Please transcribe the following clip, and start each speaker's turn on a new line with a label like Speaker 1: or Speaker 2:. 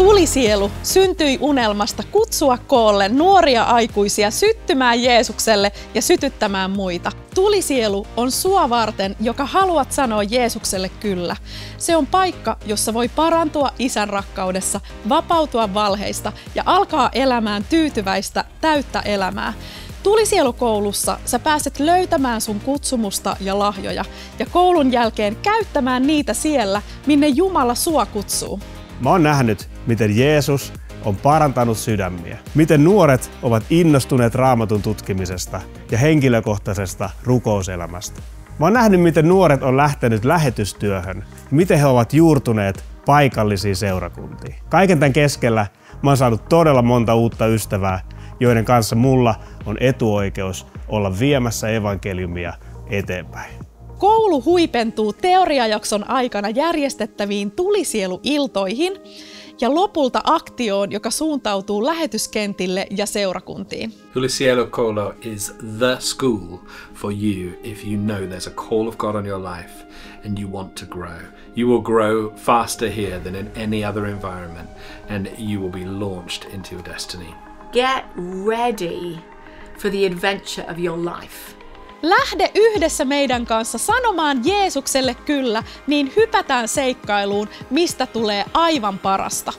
Speaker 1: Tulisielu syntyi unelmasta kutsua koolle nuoria aikuisia syttymään Jeesukselle ja sytyttämään muita. Tulisielu on sua varten, joka haluat sanoa Jeesukselle kyllä. Se on paikka, jossa voi parantua Isän rakkaudessa, vapautua valheista ja alkaa elämään tyytyväistä, täyttä elämää. Tulisielukoulussa sä pääset löytämään sun kutsumusta ja lahjoja ja koulun jälkeen käyttämään niitä siellä, minne Jumala sua kutsuu.
Speaker 2: Mä oon nähnyt, miten Jeesus on parantanut sydämiä, miten nuoret ovat innostuneet Raamatun tutkimisesta ja henkilökohtaisesta rukouselämästä. Mä oon nähnyt, miten nuoret on lähtenyt lähetystyöhön, miten he ovat juurtuneet paikallisiin seurakuntiin. Kaiken tämän keskellä mä oon saanut todella monta uutta ystävää, joiden kanssa mulla on etuoikeus olla viemässä evankeliumia eteenpäin.
Speaker 1: Koulu huipentuu teoriajakson aikana järjestettäviin tulisieluiltoihin ja lopulta aktioon, joka suuntautuu lähetyskentille ja seurakuntiin.
Speaker 3: Tulisielukoulu is the school for you if you know there's a call of God on your life and you want to grow. You will grow faster here than in any other environment and you will be launched into your destiny.
Speaker 4: Get ready for the adventure of your life.
Speaker 1: Lähde yhdessä meidän kanssa sanomaan Jeesukselle kyllä, niin hypätään seikkailuun, mistä tulee aivan parasta.